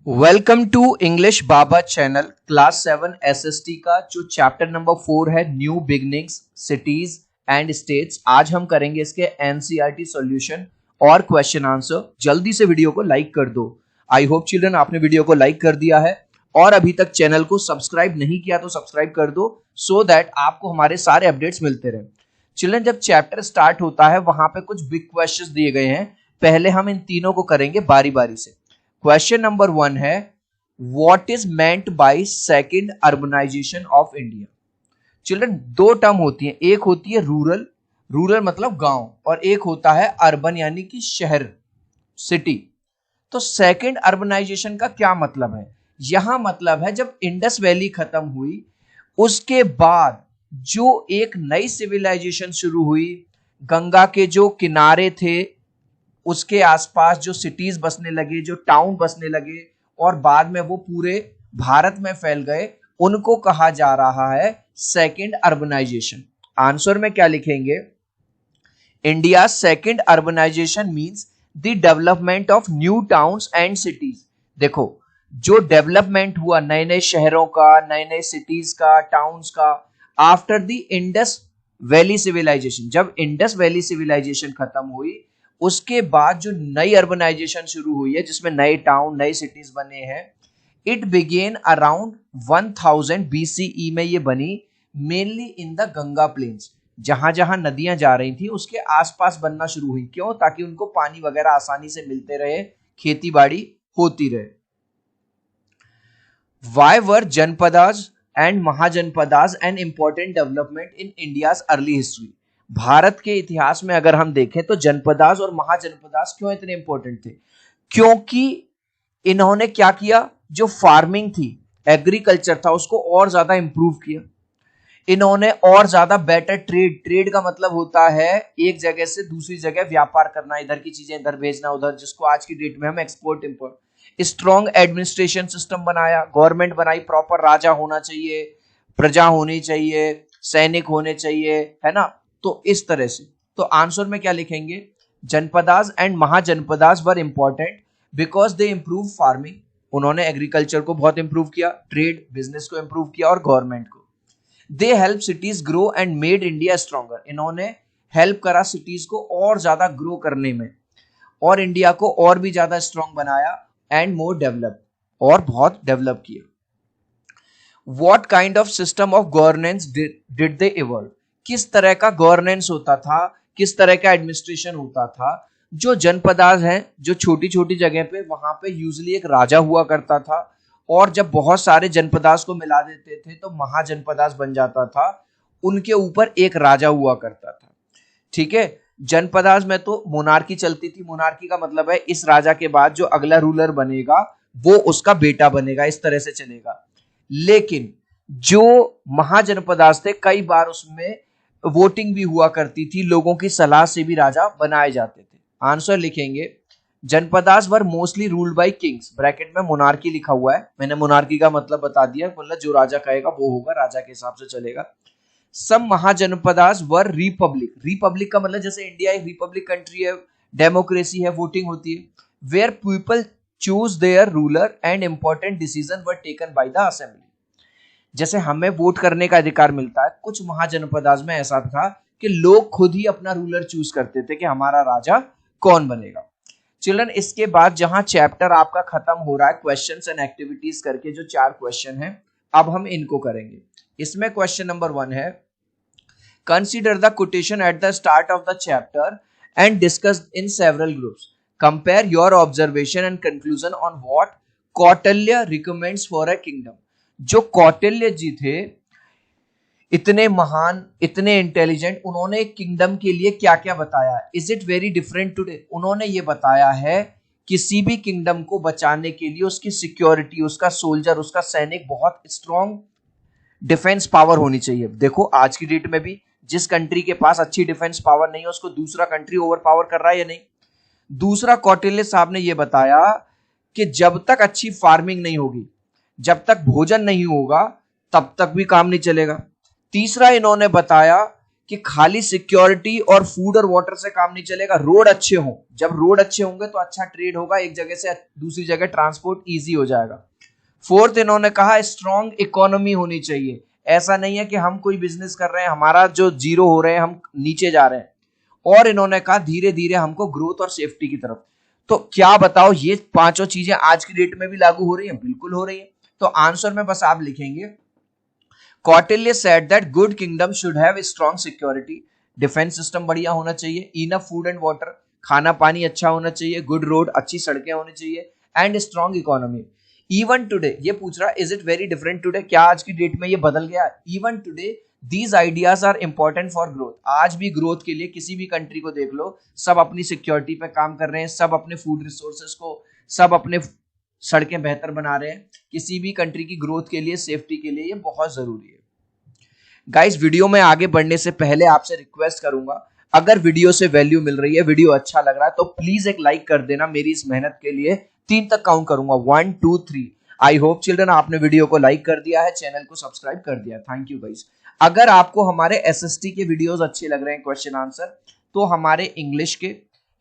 Welcome to English Baba channel class 7 SST का जो chapter number 4 है new beginnings cities and states. आज हम करेंगे इसके एनसीईआरटी सॉल्यूशन और क्वेश्चन आंसर। जल्दी से वीडियो को लाइक कर दो। आई होप चिल्ड्रन आपने वीडियो को लाइक कर दिया है और अभी तक चैनल को सब्सक्राइब नहीं किया तो सब्सक्राइब कर दो सो दैट आपको हमारे सारे अपडेट्स मिलते रहे। चिल्ड्रन जब चैप्टर स्टार्ट होता है वहां पे कुछ बिग क्वेश्चंस दिए गए हैं। पहले हम इन तीनों को करेंगे बारी बारी से। क्वेश्चन नंबर 1 है what is meant by second urbanisation of India. Children दो टर्म होती है, एक होती है रूरल, रूरल मतलब गांव, और एक होता है अर्बन यानी कि शहर सिटी। तो सेकंड अर्बनाइजेशन का क्या मतलब है? यहां मतलब है जब इंडस वैली खत्म हुई उसके बाद जो एक नई सिविलाइजेशन शुरू हुई, गंगा के जो किनारे थे उसके आसपास जो सिटीज बसने लगे, जो टाउन बसने लगे और बाद में वो पूरे भारत में फैल गए, उनको कहा जा रहा है सेकंड अर्बनाइजेशन। आंसर में क्या लिखेंगे? India second urbanisation means the development of new towns and cities. देखो जो डेवलपमेंट हुआ नए नए शहरों का, नए नए सिटीज का, टाउन्स का after the Indus valley civilisation. जब इंडस वैली सिविलाइजेशन खत्म हुई उसके बाद जो नई अर्बनाइजेशन शुरू हुई है जिसमें नए टाउन नए सिटीज बने हैं, इट बिगेन अराउंड 1000 बीसीई में ये बनी, mainly in the Ganga plains. जहां जहां नदियां जा रही थी उसके आसपास बनना शुरू हुई। क्यों? ताकि उनको पानी वगैरह आसानी से मिलते रहे, खेती बाड़ी होती रहे। Why were Janapadas and Mahajanapadas an important development in India's early history? Bharat के इतिहास में अगर हम देखें तो जनपदास और महाजनपदास क्यों इतने इंपॉर्टेंट थे? क्योंकि इन्होंने क्या किया, जो फार्मिंग थी, एग्रीकल्चर था, उसको और ज्यादा इंप्रूव किया। इन्होंने और ज्यादा बेटर ट्रेड, ट्रेड का मतलब होता है एक जगह से दूसरी जगह व्यापार करना, इधर की चीजें इधर भेजना उधर, जिसको आज की डेट में हम export import. Strong administration system बनाया, गवर्नमेंट बनाई, प्रॉपर राजा होना चाहिए, प्रजा होनी चाहिए, सैनिक होने चाहिए, है ना। तो इस तरह से तो आंसर में क्या लिखेंगे? Janapadas and Mahajanapadas were important because they improve farming. उन्होंने एग्रीकल्चर को बहुत इंप्रूव किया, ट्रेड बिजनेस को इंप्रूव किया और गवर्नमेंट को। They help cities grow and made India stronger. इन्होंने हेल्प करा सिटीज को और ज्यादा ग्रो करने में और इंडिया को और भी ज्यादा स्ट्रॉन्ग बनाया एंड मोर डेवलप, और बहुत डेवलप किया। What kind of system of governance did they evolve? किस तरह का गवर्नेंस होता था, किस तरह का एडमिनिस्ट्रेशन होता था? जो जनपदास हैं, जो छोटी छोटी जगह पे, वहां पे यूजली एक राजा हुआ करता था और जब बहुत सारे जनपदास को मिला देते थे तो महाजनपदास बन जाता था। उनके ऊपर एक राजा हुआ करता था। ठीक है, जनपदास में तो मोनार्की चलती थी। मोनार्की का मतलब है इस राजा के बाद जो अगला रूलर बनेगा वो उसका बेटा बनेगा, इस तरह से चलेगा। लेकिन जो महाजनपदास थे कई बार उसमें वोटिंग भी हुआ करती थी, लोगों की सलाह से भी राजा बनाए जाते थे। आंसर लिखेंगे Janapadas were mostly ruled by kings, bracket में मोनार्की लिखा हुआ है, मैंने मोनार्की का मतलब बता दिया, मतलब जो राजा कहेगा वो होगा, राजा के हिसाब से चलेगा। Some mahajanapadas were republic, republic का मतलब जैसे इंडिया एक रिपब्लिक कंट्री है, डेमोक्रेसी है, वोटिंग होती है, where people choose their ruler and important decision were taken by the assembly. जैसे हमें वोट करने का अधिकार मिलता है, कुछ महाजनपदास में ऐसा था कि लोग खुद ही अपना रूलर चूज करते थे कि हमारा राजा कौन बनेगा। चिल्ड्रन इसके बाद जहां चैप्टर आपका खत्म हो रहा है क्वेश्चंस एंड एक्टिविटीज करके, जो 4 क्वेश्चन हैं, अब हम इनको करेंगे। इसमें क्वेश्चन नंबर 1 है consider the quotation at the start of the chapter and discuss in several groups. Compare your observation and conclusion on what Kautilya recommends for a kingdom. जो कौटिल्य जी थे, इतने महान, इतने इंटेलिजेंट, उन्होंने एक किंगडम के लिए क्या क्या बताया? Is it very different today? उन्होंने ये बताया है किसी भी किंगडम को बचाने के लिए उसकी सिक्योरिटी, उसका सोल्जर, उसका सैनिक बहुत स्ट्रॉन्ग डिफेंस पावर होनी चाहिए। देखो आज की डेट में भी जिस कंट्री के पास अच्छी डिफेंस पावर नहीं है उसको दूसरा कंट्री ओवर पावर कर रहा है या नहीं? दूसरा, कौटिल्य साहब ने यह बताया कि जब तक अच्छी फार्मिंग नहीं होगी, जब तक भोजन नहीं होगा, तब तक भी काम नहीं चलेगा। तीसरा, इन्होंने बताया कि खाली सिक्योरिटी और फूड और वाटर से काम नहीं चलेगा, रोड अच्छे हों। जब रोड अच्छे होंगे तो अच्छा ट्रेड होगा, एक जगह से दूसरी जगह ट्रांसपोर्ट इजी हो जाएगा। फोर्थ इन्होंने कहा स्ट्रॉन्ग इकोनॉमी होनी चाहिए। ऐसा नहीं है कि हम कोई बिजनेस कर रहे हैं, हमारा जो जीरो हो रहे हैं, हम नीचे जा रहे हैं। और इन्होंने कहा धीरे धीरे हमको ग्रोथ और सेफ्टी की तरफ। तो क्या बताओ, ये पांचों चीजें आज की डेट में भी लागू हो रही हैं? बिल्कुल हो रही है। तो आंसर में बस आप लिखेंगे Kautilya said that good kingdom should have strong security, defence system बढ़िया होना चाहिए, इनफ फूड एंड वाटर, खाना पानी अच्छा होना चाहिए, गुड रोड अच्छी सड़कें होनी चाहिए, and strong economy. Even today, ये पूछ रहा is it very different today, क्या आज की डेट में ये बदल गया? Even today these ideas are important for growth. आज भी ग्रोथ के लिए किसी भी कंट्री को देख लो, सब अपनी सिक्योरिटी पे काम कर रहे हैं, सब अपने फूड रिसोर्सेज को, सब अपने सड़कें बेहतर बना रहे हैं। किसी भी कंट्री की ग्रोथ के लिए, सेफ्टी के लिए ये बहुत जरूरी है। गाइस, वीडियो में आगे बढ़ने से पहले आपसे रिक्वेस्ट करूंगा, अगर वीडियो से वैल्यू मिल रही है, वीडियो अच्छा लग रहा है, तो प्लीज एक लाइक कर देना मेरी इस मेहनत के लिए। 3 तक काउंट करूंगा, 1 2 3। आई होप चिल्ड्रन आपने वीडियो को लाइक कर दिया है, चैनल को सब्सक्राइब कर दिया। Thank you guys. अगर आपको हमारे एसएसटी के वीडियोस अच्छे लग रहे हैं, क्वेश्चन आंसर, तो हमारे इंग्लिश के,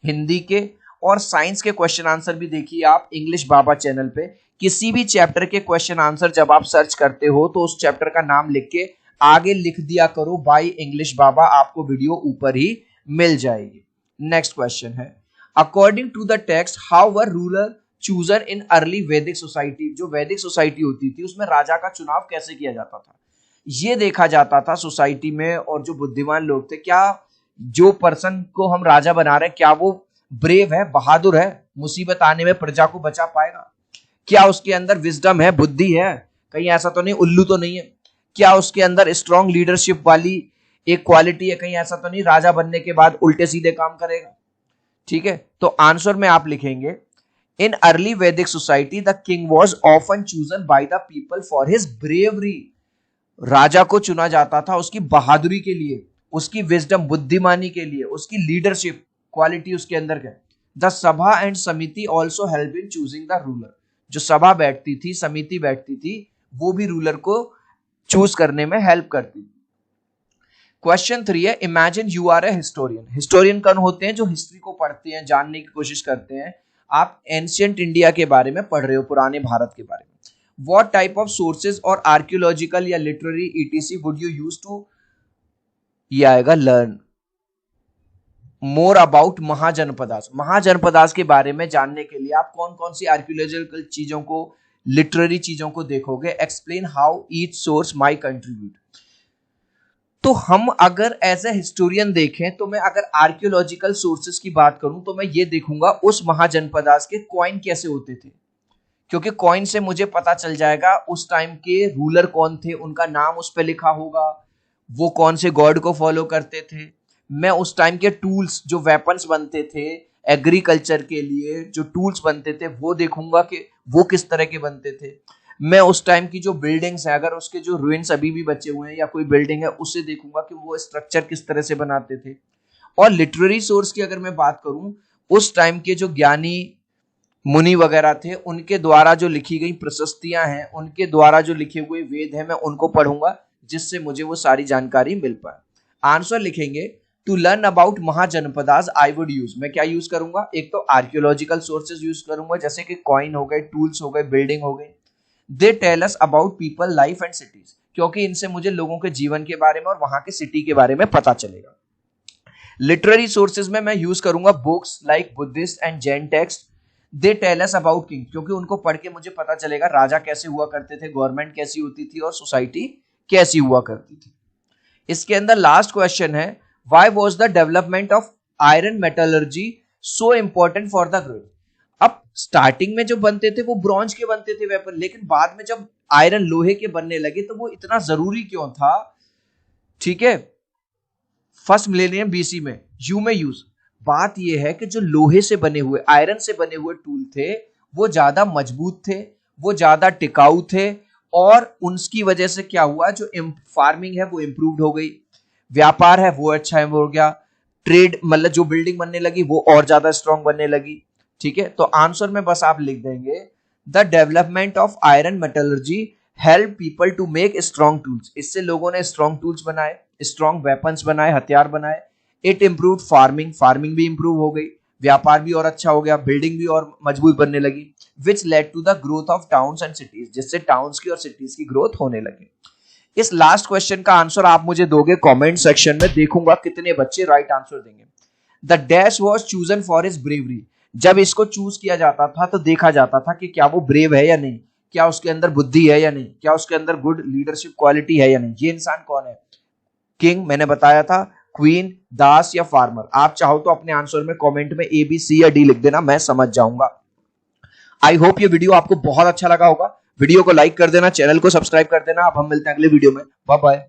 हिंदी के और साइंस के क्वेश्चन आंसर भी देखिए आप इंग्लिश बाबा चैनल पे। किसी भी चैप्टर के क्वेश्चन आंसर जब आप सर्च करते हो तो उस चैप्टर का नाम लिख के आगे लिख दिया करो बाय इंग्लिश बाबा, आपको वीडियो ऊपर ही मिल जाएगी। नेक्स्ट क्वेश्चन है, according to the text how were ruler chosen in early वैदिक सोसाइटी। जो वैदिक सोसाइटी होती थी उसमें राजा का चुनाव कैसे किया जाता था? ये देखा जाता था सोसाइटी में, और जो बुद्धिमान लोग थे, क्या जो पर्सन को हम राजा बना रहे हैं, क्या वो ब्रेव है, बहादुर है, मुसीबत आने में प्रजा को बचा पाएगा? क्या उसके अंदर विजडम है, बुद्धि है, कहीं ऐसा तो नहीं उल्लू तो नहीं है? क्या उसके अंदर स्ट्रॉन्ग लीडरशिप वाली एक क्वालिटी है, कहीं ऐसा तो नहीं राजा बनने के बाद उल्टे सीधे काम करेगा? ठीक है, तो आंसर में आप लिखेंगे इन अर्ली वैदिक society the king was often chosen by the people for his bravery. राजा को चुना जाता था उसकी बहादुरी के लिए, उसकी विजडम, बुद्धिमानी के लिए, उसकी लीडरशिप क्वालिटी उसके अंदर है। द सभा एंड समिति also help in choosing the ruler. जो सभा बैठती थी, समिति बैठती थी, वो भी रूलर को चूज करने में हेल्प करती थी। क्वेश्चन 3 है, imagine you are a historian. Historian कौन होते हैं? जो हिस्ट्री को पढ़ते हैं, जानने की कोशिश करते हैं। आप एंशियंट इंडिया के बारे में पढ़ रहे हो, पुराने भारत के बारे में। What type of sources और आर्कियोलॉजिकल या literary ETC would you use to, ये आएगा learn more about Mahajanapadas. Mahajanapadas के बारे में जानने के लिए आप कौन कौन सी आर्कियोलॉजिकल चीजों को, लिटरेरी चीजों को देखोगे? Explain how each source my contribute. तो हम अगर एज ए हिस्टोरियन देखें, तो मैं अगर आर्कियोलॉजिकल सोर्सेज की बात करूं तो मैं ये देखूंगा उस महाजनपदास के कॉइन कैसे होते थे, क्योंकि कॉइन से मुझे पता चल जाएगा उस टाइम के रूलर कौन थे, उनका नाम उस पर लिखा होगा, वो कौन से गॉड को फॉलो करते थे। मैं उस टाइम के टूल्स, जो वेपन्स बनते थे एग्रीकल्चर के लिए, जो टूल्स बनते थे, वो देखूंगा कि वो किस तरह के बनते थे। मैं उस टाइम की जो बिल्डिंग्स है, अगर उसके जो रुइंस अभी भी बचे हुए हैं या कोई बिल्डिंग है, उसे देखूंगा कि वो स्ट्रक्चर किस तरह से बनाते थे। और लिटरेरी सोर्स की अगर मैं बात करूं, उस टाइम के जो ज्ञानी मुनि वगैरह थे, उनके द्वारा जो लिखी गई प्रशस्तियां हैं, उनके द्वारा जो लिखे हुए वेद हैं, मैं उनको पढ़ूंगा, जिससे मुझे वो सारी जानकारी मिल पाए। आंसर लिखेंगे to learn about Mahajanapadas I would use. मैं क्या यूज करूंगा? एक तो आर्कियोलॉजिकल सोर्सेज यूज करूंगा, जैसे कि कॉइन हो गए, टूल्स हो गए, बिल्डिंग हो गई। They tell us about people, life and cities, क्योंकि इनसे मुझे लोगों के जीवन के बारे में और वहां के सिटी के बारे में पता चलेगा। लिटरेरी सोर्सेज में मैं यूज करूंगा books like Buddhist and Jain text. They tell us about king, क्योंकि उनको पढ़ के मुझे पता चलेगा राजा कैसे हुआ करते थे, गवर्नमेंट कैसी होती थी और सोसाइटी कैसी हुआ करती थी। इसके अंदर लास्ट क्वेश्चन है, why was the development of iron metallurgy so important for the growth. अब स्टार्टिंग में जो बनते थे वो ब्रॉन्ज के बनते थे वेपन, लेकिन बाद में जब आयरन, लोहे के बनने लगे, तो वो इतना जरूरी क्यों था? ठीक है, फर्स्ट मिलेनियम बीसी में यू में यूज। बात यह है कि जो लोहे से बने हुए, आयरन से बने हुए टूल थे, वो ज्यादा मजबूत थे, वो ज्यादा टिकाऊ थे, और उनकी वजह से क्या हुआ, जो फार्मिंग है वो इंप्रूव हो गई, व्यापार है वो अच्छा हो गया, ट्रेड, मतलब जो बिल्डिंग बनने लगी वो और ज्यादा स्ट्रांग बनने लगी। ठीक है, तो आंसर में बस आप लिख देंगे the development of iron metallurgy help people to make strong tools. इससे लोगों ने स्ट्रॉन्ग टूल्स बनाए, स्ट्रॉन्ग वेपन्स बनाए, हथियार बनाए। इट इम्प्रूव फार्मिंग, फार्मिंग भी इंप्रूव हो गई, व्यापार भी और अच्छा हो गया, बिल्डिंग भी और मजबूत बनने लगी। Which led to the growth of towns and cities, जिससे टाउन्स की और सिटीज की ग्रोथ होने लगी। इस लास्ट क्वेश्चन का आंसर आप मुझे दोगे कमेंट सेक्शन में, देखूंगा कितने बच्चे राइट आंसर देंगे। The dash was chosen for his bravery, जब इसको चूज किया जाता था तो देखा जाता था कि क्या वो ब्रेव है या नहीं, क्या उसके अंदर बुद्धि है या नहीं, क्या उसके अंदर गुड लीडरशिप क्वालिटी है या नहीं। ये इंसान कौन है? किंग मैंने बताया था, क्वीन, दास या फार्मर। आप चाहो तो अपने आंसर में कमेंट में ए बी सी या डी लिख देना, मैं समझ जाऊंगा। आई होप ये वीडियो आपको बहुत अच्छा लगा होगा। वीडियो को लाइक कर देना, चैनल को सब्सक्राइब कर देना। अब हम मिलते हैं अगले वीडियो में। Bye bye.